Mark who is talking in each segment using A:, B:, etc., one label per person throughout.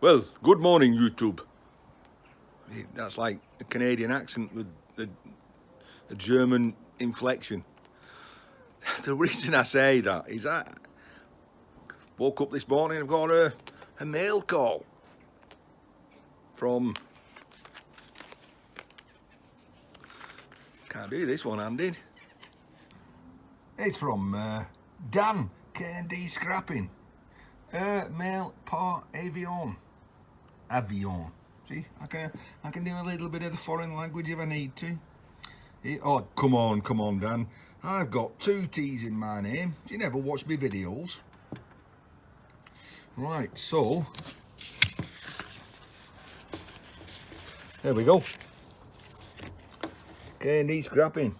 A: Well, good morning, YouTube. That's like a Canadian accent with a German inflection. The reason I say that is I woke up this morning and I've got a mail call from, can't do this one handed. It's from Dan, K&D Scrapping. Mail par avion. Avion. See, I can do a little bit of the foreign language if I need to. Oh, come on, Dan. I've got 2 T's in my name. Do you never watch my videos? Right, so there we go. K&D Scrapping.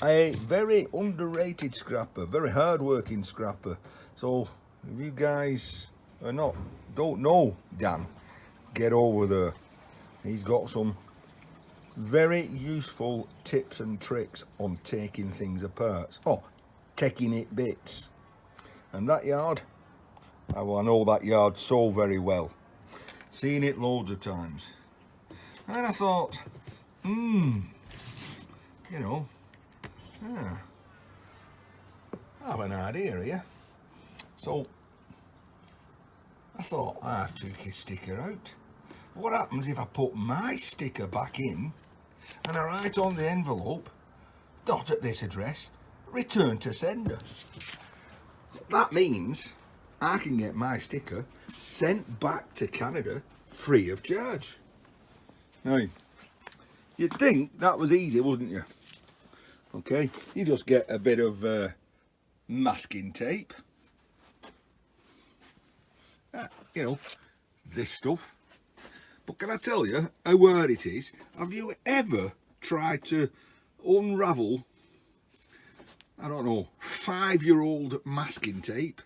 A: A very underrated scrapper, very hard-working scrapper. So if you guys don't know Dan, get over there. He's got some very useful tips and tricks on taking things apart. Oh, taking it bits. And that yard, I know that yard so very well. Seen it loads of times. And I thought, I have an idea here. So I thought, I took his sticker out. What happens if I put my sticker back in and I write on the envelope, dot at this address, return to sender? That means I can get my sticker sent back to Canada free of charge. Now, you'd think that was easy, wouldn't you? Okay, you just get a bit of masking tape. This stuff. But can I tell you how hard it is? Have you ever tried to unravel, I don't know, 5-year-old masking tape?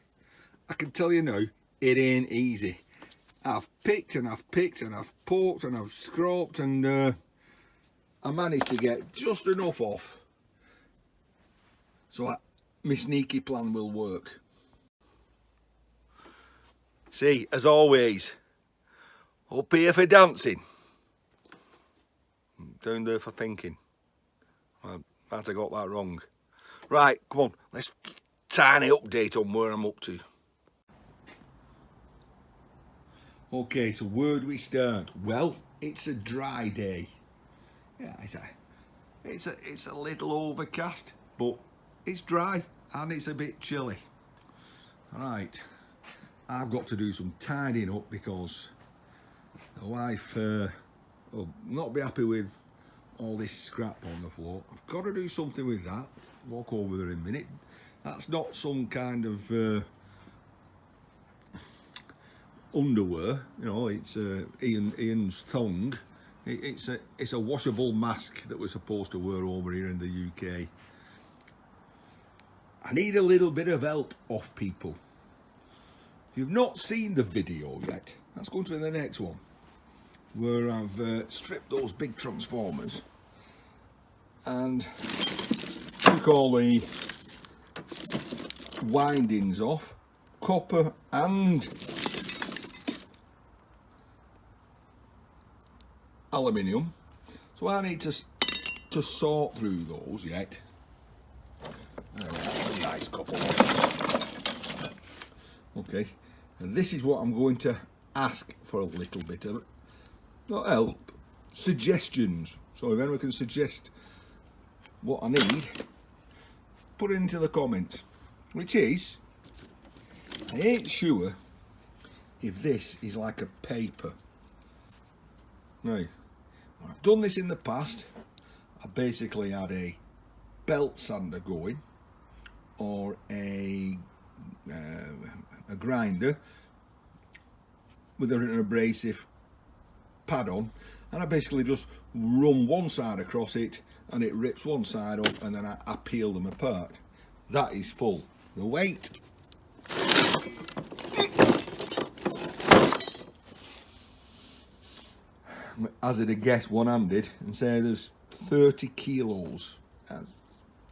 A: I can tell you now, it ain't easy. I've picked and I've picked and I've poked and I've scraped and I managed to get just enough off so my sneaky plan will work. See, as always, up here for dancing, down there for thinking. I might have got that wrong. Right, come on, let's tiny update on where I'm up to. Okay, so where do we start? Well, it's a dry day. Yeah, it's a little overcast, but it's dry and it's a bit chilly. Right, I've got to do some tidying up because the wife will not be happy with all this scrap on the floor. I've got to do something with that. Walk over there in a minute. That's not some kind of underwear, it's Ian's thong. It's a washable mask that we're supposed to wear over here in the UK. I need a little bit of help off people. If you've not seen the video yet, that's going to be the next one, where I've stripped those big transformers and took all the windings off, copper and aluminium. So I need to sort through those yet. A nice couple. Okay, and this is what I'm going to ask for a little bit of, not help, suggestions. So if anyone can suggest what I need, put it into the comments. Which is, I ain't sure if this is like a paper. Now, I've done this in the past. I basically had a belt sander going, or a grinder with an abrasive pad on, and I basically just run one side across it and it rips one side off, and then I peel them apart. That is full. The weight, hazard a guess one-handed and say there's 30 kilos,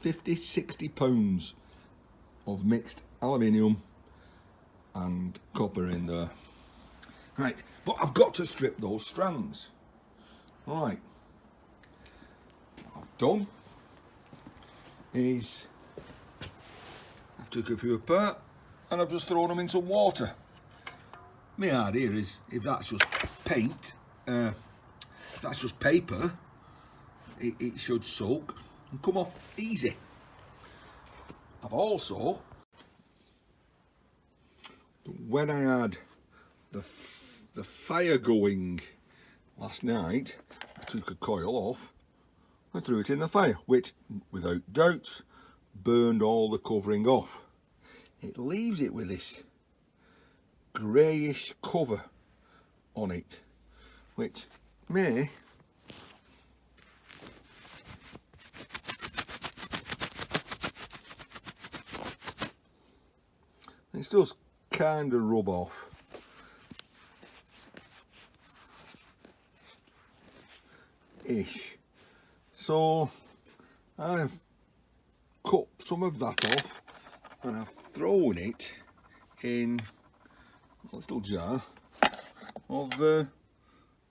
A: 50-60 pounds of mixed aluminium and copper in there. Right, but I've got to strip those strands. Right, what I've done is I've took a few apart and I've just thrown them in some water. My idea is if that's just paint, if that's just paper, it should soak and come off easy. I've also, when I had the fire going last night, I took a coil off and threw it in the fire, which without doubt burned all the covering off. It leaves it with this greyish cover on it, which may it does kind of rub off. Ish. So I've cut some of that off and I've thrown it in a little jar of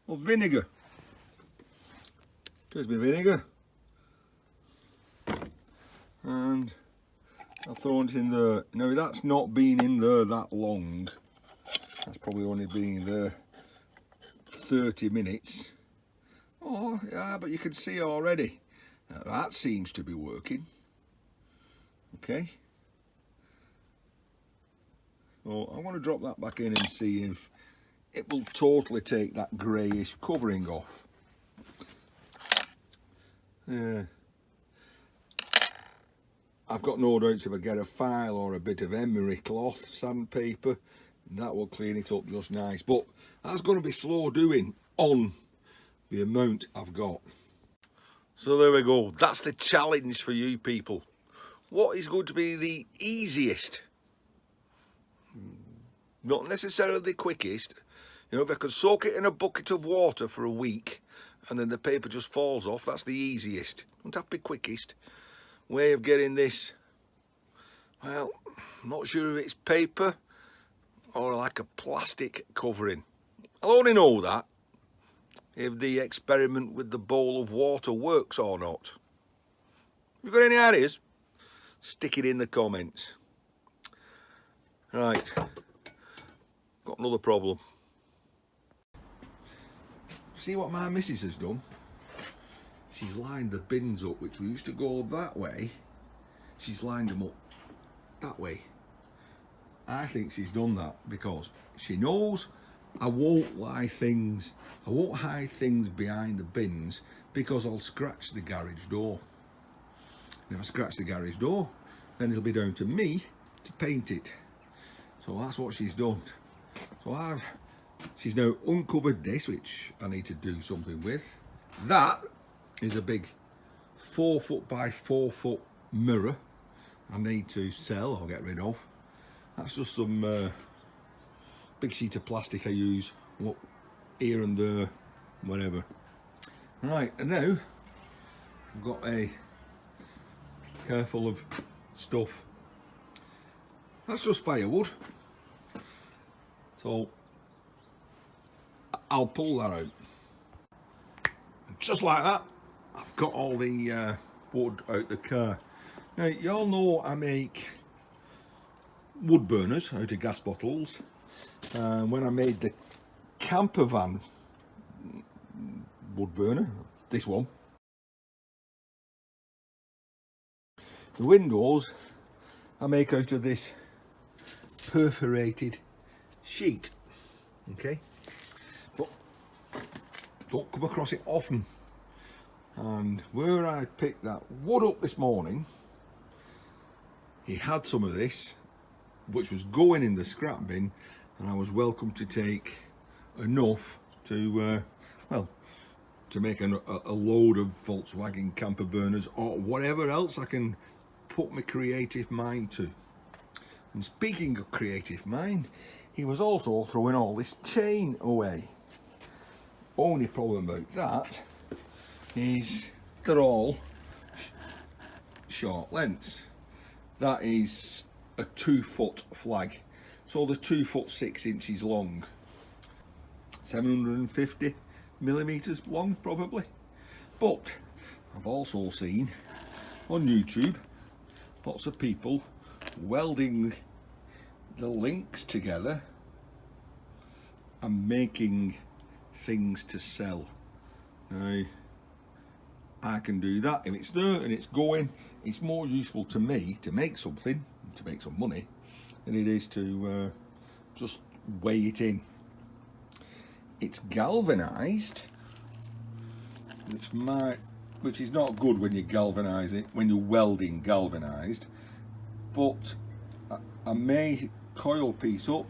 A: vinegar. Here's my vinegar, and I've thrown it in there. Now that's not been in there that long. That's probably only been there 30 minutes. Oh yeah, but you can see already that seems to be working. Okay, so I want to drop that back in and see if it will totally take that greyish covering off. Yeah, I've got no doubts if I get a file or a bit of emery cloth, sandpaper, that will clean it up just nice. But that's going to be slow doing on the amount I've got. So there we go. That's the challenge for you people. What is going to be the easiest? Not necessarily the quickest. You know, if I could soak it in a bucket of water for a week and then the paper just falls off, that's the easiest. Don't have to be quickest. Way of getting this, well, I'm not sure if it's paper or like a plastic covering. I'll only know that if the experiment with the bowl of water works or not. If you've got any ideas, stick it in the comments. Right, got another problem. See what my missus has done? She's lined the bins up, which we used to go that way. She's lined them up that way. I think she's done that because she knows I won't hide things behind the bins because I'll scratch the garage door. And if I scratch the garage door, then it'll be down to me to paint it. So that's what she's done. So she's now uncovered this, which I need to do something with. That is a big 4 foot by 4 foot mirror I need to sell or get rid of. That's just some big sheet of plastic I use here and there, whatever. Right, and now I've got a car full of stuff. That's just firewood. So I'll pull that out. And just like that, I've got all the wood out the car. Now, you all know I make wood burners out of gas bottles. When I made the camper van wood burner, this one, the windows I make out of this perforated sheet. Okay, but don't come across it often. And where I picked that wood up this morning, he had some of this which was going in the scrap bin, and I was welcome to take enough to well, to make a load of Volkswagen camper burners or whatever else I can put my creative mind to. And speaking of creative mind, he was also throwing all this chain away. Only problem about that is they're all short lengths. That is a 2 foot flag, so they're 2 foot 6 inches long. 750 millimeters long probably. But I've also seen on YouTube lots of people welding the links together and making things to sell. Now, I can do that. If it's there and it's going, it's more useful to me to make something, to make some money, than it is to just weigh it in. It's galvanized, which is not good when you galvanize it, when you're welding galvanized, but I may coil piece up,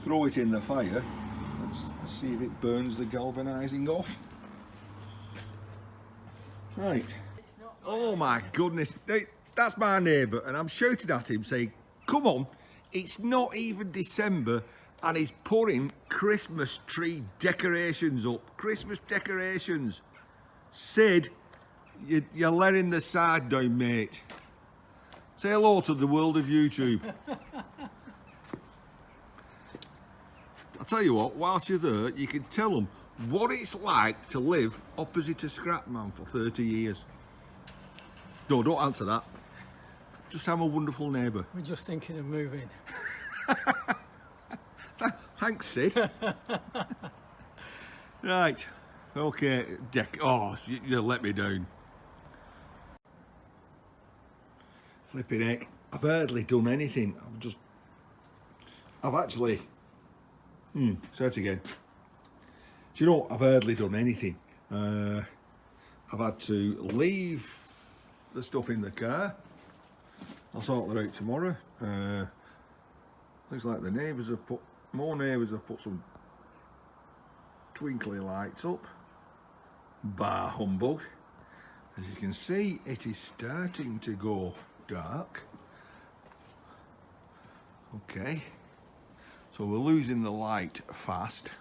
A: throw it in the fire and see if it burns the galvanizing off. Right. Oh my goodness, that's my neighbour, and I'm shouting at him saying, come on, it's not even December and he's putting Christmas tree decorations up. Christmas decorations. Sid, you're letting the side down, mate. Say hello to the world of YouTube. I'll tell you what, whilst you're there, you can tell them what it's like to live opposite a scrap man for 30 years. No, don't answer that. Just I'm a wonderful neighbour.
B: We're just thinking of moving.
A: Thanks, Sid. Right, okay, oh, you let me down. Flipping heck, I've hardly done anything. I've actually, say it again. Do you know, I've hardly done anything. I've had to leave the stuff in the car. I'll sort that out tomorrow. Looks like the neighbours have put, more neighbours have put some twinkly lights up. Bah humbug. As you can see, it is starting to go dark. Okay, so we're losing the light fast.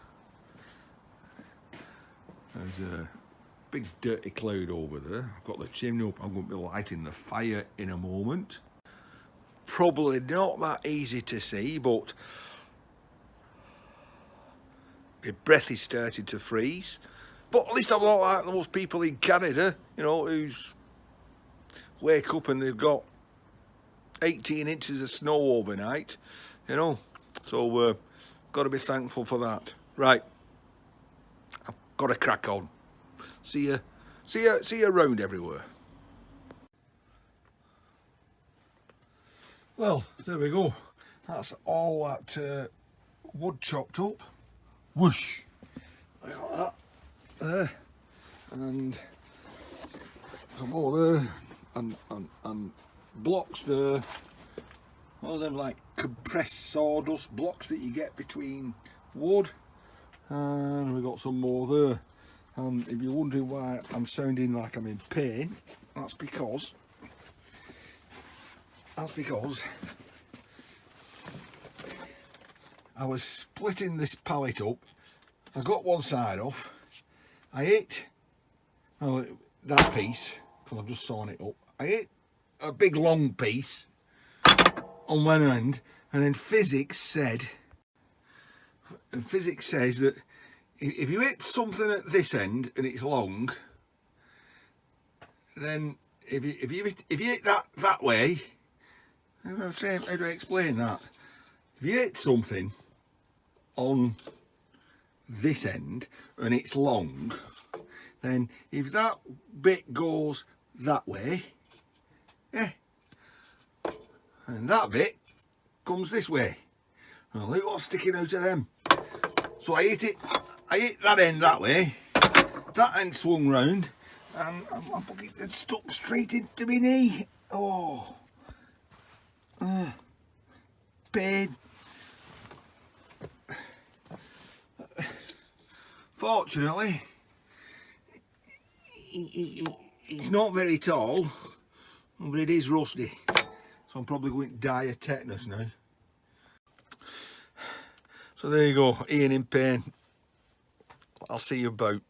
A: There's a big dirty cloud over there. I've got the chimney up. I'm going to be lighting the fire in a moment. Probably not that easy to see, but my breath is starting to freeze. But at least I'm not like those people in Canada, you know, who's wake up and they've got 18 inches of snow overnight, you know. So got to be thankful for that. Right, I've got to crack on. See you around everywhere. Well, there we go. That's all that wood chopped up. Whoosh. I got that there, and some more there, and blocks there. All them like compressed sawdust blocks that you get between wood, and we got some more there. And if you're wondering why I'm sounding like I'm in pain, that's because I was splitting this pallet up. I got one side off. I ate that piece, because I've just sawn it up. I ate a big long piece on one end, and then physics says that if you hit something at this end and it's long, then if you hit that way, how do I explain that? If you hit something on this end and it's long, then if that bit goes that way, yeah, and that bit comes this way, well, look what's sticking out of them. So I hit that end that way, that end swung round, and my bucket had stuck straight into my knee. Oh, pain. Fortunately, it's not very tall, but it is rusty, so I'm probably going to die of tetanus now. So there you go, Ian in pain. I'll see you about.